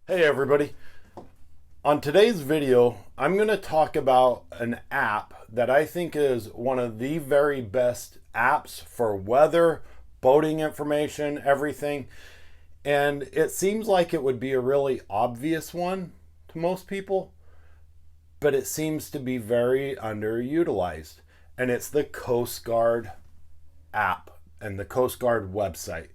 Hey everybody. On today's video, I'm going to talk about an app that I think is one of the very best apps for weather, boating information, everything. And it seems like it would be a really obvious one to most people, but it seems to be very underutilized. And it's the Coast Guard app and the Coast Guard website.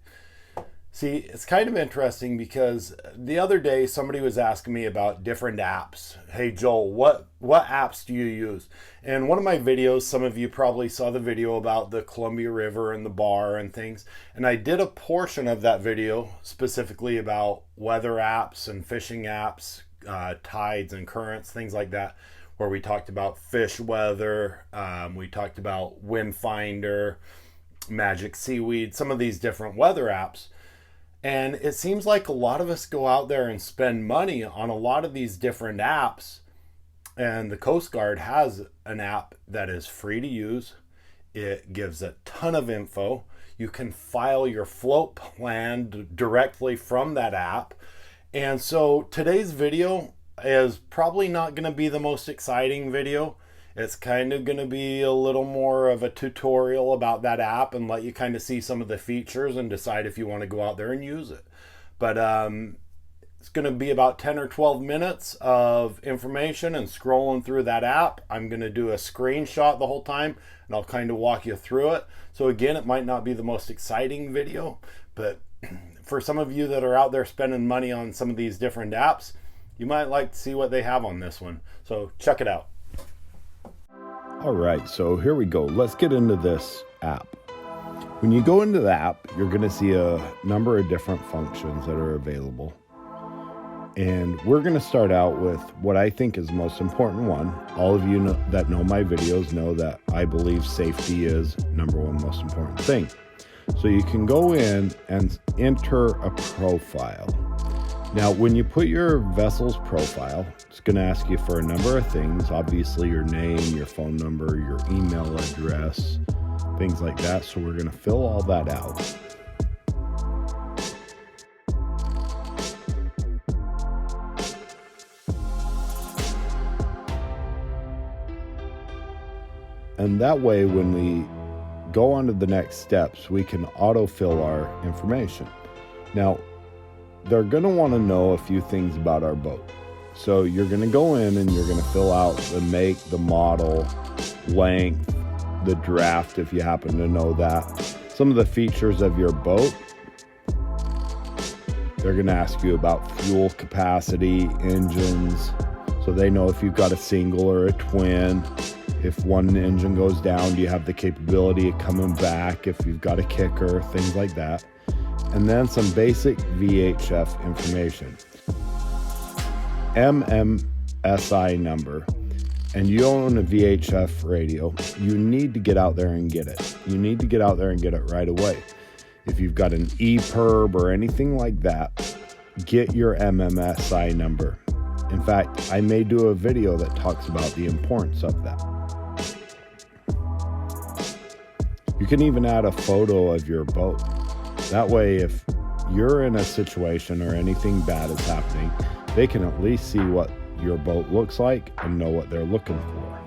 See, it's kind of interesting because the other day somebody was asking me about different apps. Hey Joel, what apps do you use? And one of my videos, some of you probably saw the video about the Columbia River and the bar and things. And I did a portion of that video specifically about weather apps and fishing apps, tides and currents, things like that, where we talked about fish weather, we talked about Wind Finder, Magic Seaweed, some of these different weather apps. And it seems like a lot of us go out there and spend money on a lot of these different apps. And the Coast Guard has an app that is free to use. It gives a ton of info. You can file your float plan directly from that app. And so today's video is probably not going to be the most exciting video. It's kind of going to be a little more of a tutorial about that app and let you kind of see some of the features and decide if you want to go out there and use it. But it's going to be about 10 or 12 minutes of information and scrolling through that app. I'm going to do a screenshot the whole time and I'll kind of walk you through it. So again, it might not be the most exciting video, but for some of you that are out there spending money on some of these different apps, you might like to see what they have on this one. So check it out. All right, so here we go. Let's get into this app. When you go into the app, you're going to see a number of different functions that are available. And we're going to start out with what I think is the most important one. All of you that know my videos know that I believe safety is number one most important thing. So you can go in and enter a profile. Now, when you put your vessel's profile, it's going to ask you for a number of things. Obviously, your name, your phone number, your email address, things like that. So we're going to fill all that out. And that way, when we go on to the next steps, we can autofill our information. Now, they're going to want to know a few things about our boat. So you're going to go in and you're going to fill out the make, the model, length, the draft, if you happen to know that. Some of the features of your boat. They're going to ask you about fuel capacity, engines, so they know if you've got a single or a twin. If one engine goes down, do you have the capability of coming back? If you've got a kicker, things like that. And then some basic VHF information. MMSI number. And you own a VHF radio, you need to get out there and get it. You need to get out there and get it right away. If you've got an EPIRB or anything like that, get your MMSI number. In fact, I may do a video that talks about the importance of that. You can even add a photo of your boat. That way, if you're in a situation or anything bad is happening, they can at least see what your boat looks like and know what they're looking for.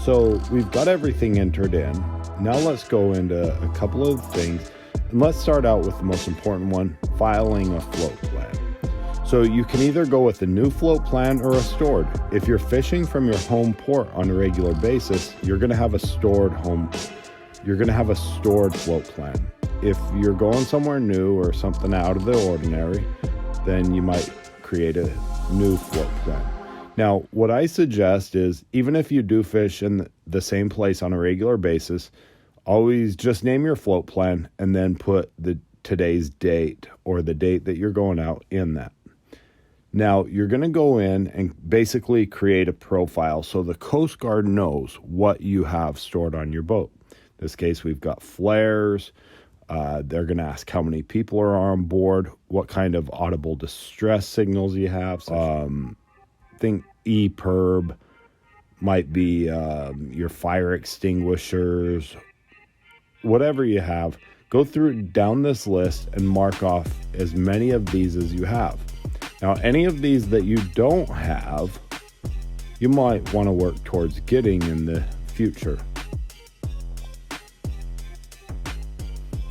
So we've got everything entered in. Now let's go into a couple of things. And let's start out with the most important one, filing a float plan. So you can either go with a new float plan or a stored. If you're fishing from your home port on a regular basis, you're going to have a stored float plan. If you're going somewhere new or something out of the ordinary, then you might create a new float plan. Now, what I suggest is, even if you do fish in the same place on a regular basis, always just name your float plan and then put today's date or the date that you're going out in that. Now, you're going to go in and basically create a profile so the Coast Guard knows what you have stored on your boat. In this case, we've got flares. They're going to ask how many people are on board, what kind of audible distress signals you have. Think EPIRB, might be your fire extinguishers, whatever you have. Go through down this list and mark off as many of these as you have. Now, any of these that you don't have, you might want to work towards getting in the future.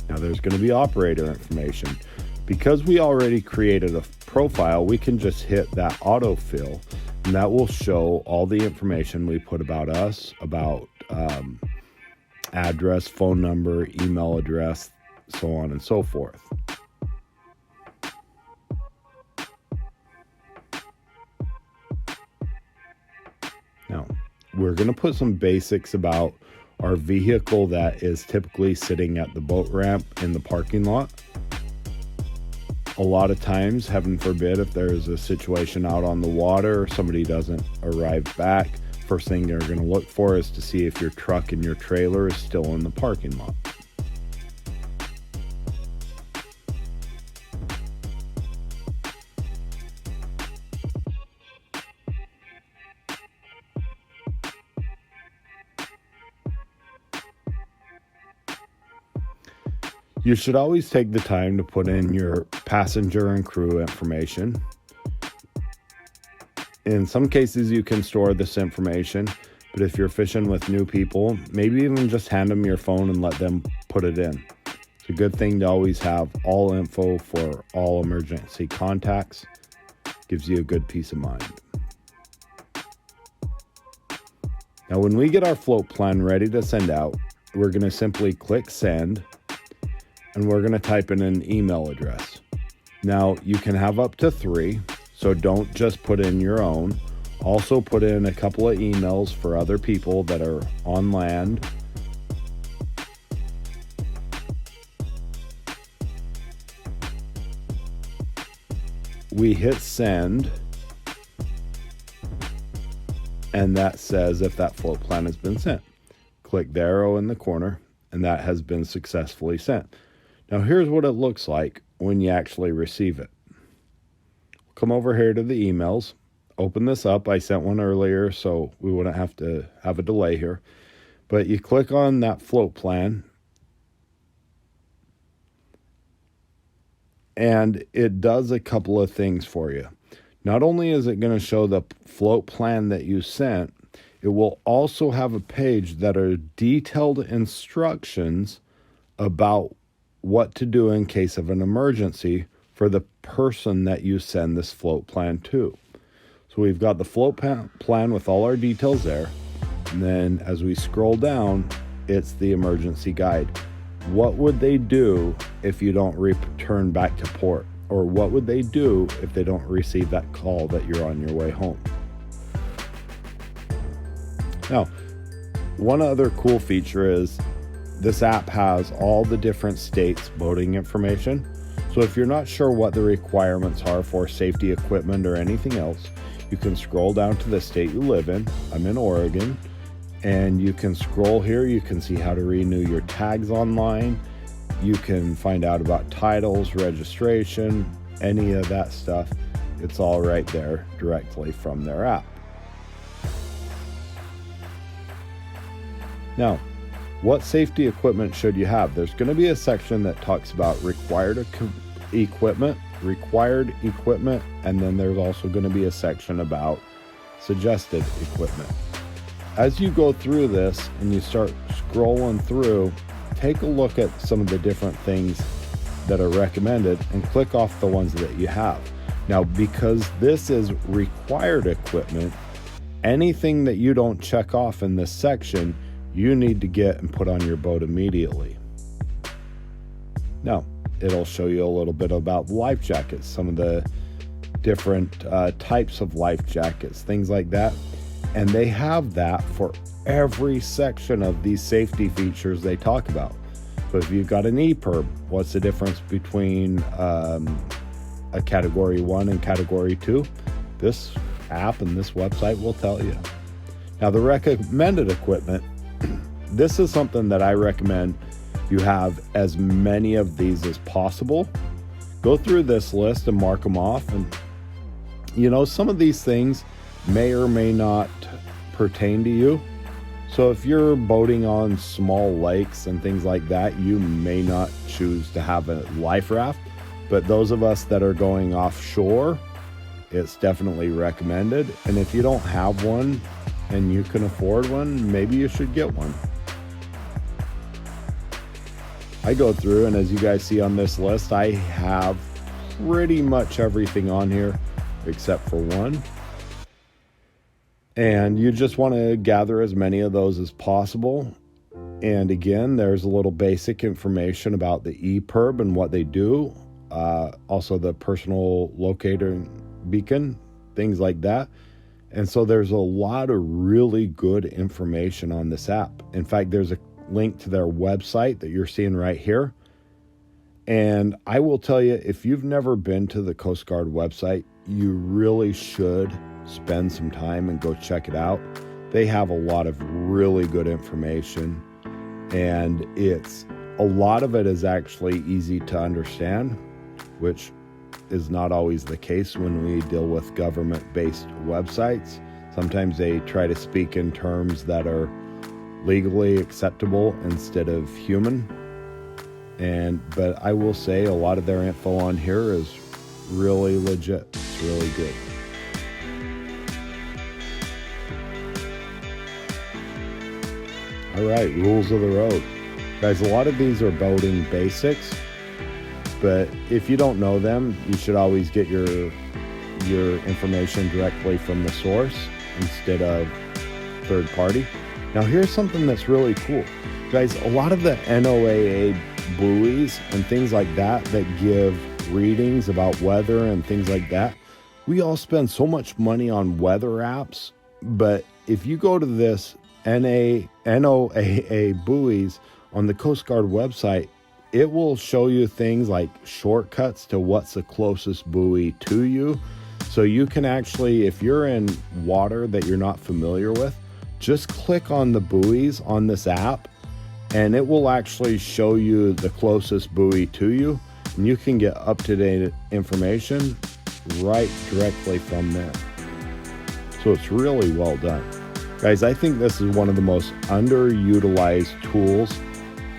Now, there's going to be operator information. Because we already created a profile, we can just hit that autofill, and that will show all the information we put about us, about address, phone number, email address, so on and so forth. Now, we're going to put some basics about our vehicle that is typically sitting at the boat ramp in the parking lot. A lot of times, heaven forbid, if there's a situation out on the water or somebody doesn't arrive back, first thing they're going to look for is to see if your truck and your trailer is still in the parking lot. You should always take the time to put in your passenger and crew information. In some cases, you can store this information, but if you're fishing with new people, maybe even just hand them your phone and let them put it in. It's a good thing to always have all info for all emergency contacts. Gives you a good peace of mind. Now, when we get our float plan ready to send out, we're going to simply click send, and we're going to type in an email address. Now, you can have up to 3, so don't just put in your own. Also put in a couple of emails for other people that are on land. We hit send, and that says if that float plan has been sent. Click the arrow in the corner, and that has been successfully sent. Now, here's what it looks like when you actually receive it. Come over here to the emails, open this up. I sent one earlier, so we wouldn't have to have a delay here. But you click on that float plan, and it does a couple of things for you. Not only is it going to show the float plan that you sent, it will also have a page that are detailed instructions about what to do in case of an emergency for the person that you send this float plan to. So we've got the float plan with all our details there. And then as we scroll down, it's the emergency guide. What would they do if you don't return back to port? Or what would they do if they don't receive that call that you're on your way home? Now, one other cool feature is this app has all the different states' boating information. So if you're not sure what the requirements are for safety equipment or anything else, you can scroll down to the state you live in. I'm in Oregon. And you can scroll here. You can see how to renew your tags online. You can find out about titles, registration, any of that stuff. It's all right there directly from their app. Now, what safety equipment should you have? There's going to be a section that talks about required equipment, and then there's also going to be a section about suggested equipment. As you go through this and you start scrolling through, take a look at some of the different things that are recommended and click off the ones that you have. Now, because this is required equipment, anything that you don't check off in this section, you need to get and put on your boat immediately. Now, it'll show you a little bit about life jackets, some of the different types of life jackets, things like that. And they have that for every section of these safety features they talk about. So if you've got an EPIRB, what's the difference between a Category 1 and Category 2? This app and this website will tell you. Now, the recommended equipment, this is something that I recommend you have as many of these as possible. Go through this list and mark them off. And, you know, some of these things may or may not pertain to you. So if you're boating on small lakes and things like that, you may not choose to have a life raft. But those of us that are going offshore, it's definitely recommended. And if you don't have one and you can afford one, maybe you should get one. I go through, and as you guys see on this list, I have pretty much everything on here except for one. And you just want to gather as many of those as possible. And again, there's a little basic information about the EPIRB and what they do. Also the personal locator beacon, things like that. And so there's a lot of really good information on this app. In fact, there's a link to their website that you're seeing right here. And I will tell you, if you've never been to the Coast Guard website, you really should spend some time and go check it out. They have a lot of really good information, and a lot of it is actually easy to understand, which is not always the case when we deal with government-based websites. Sometimes they try to speak in terms that are legally acceptable instead of human. But I will say a lot of their info on here is really legit. It's really good. All right, rules of the road. Guys, a lot of these are boating basics, but if you don't know them, you should always get your information directly from the source instead of third party. Now, here's something that's really cool. Guys, a lot of the NOAA buoys and things like that give readings about weather and things like that, we all spend so much money on weather apps, but if you go to this NOAA buoys on the Coast Guard website, it will show you things like shortcuts to what's the closest buoy to you. So you can actually, if you're in water that you're not familiar with, just click on the buoys on this app and it will actually show you the closest buoy to you, and you can get up-to-date information right directly from there. So it's really well done. Guys, I think this is one of the most underutilized tools.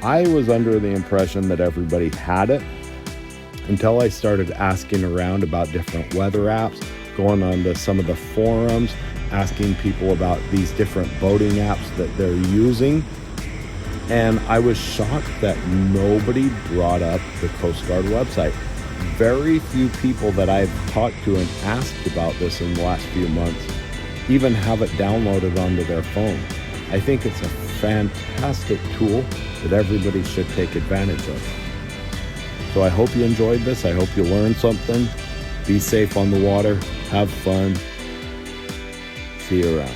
I was under the impression that everybody had it until I started asking around about different weather apps, going on to some of the forums, asking people about these different boating apps that they're using. And I was shocked that nobody brought up the Coast Guard website. Very few people that I've talked to and asked about this in the last few months even have it downloaded onto their phone. I think it's a fantastic tool that everybody should take advantage of. So I hope you enjoyed this. I hope you learned something. Be safe on the water. Have fun. See you around.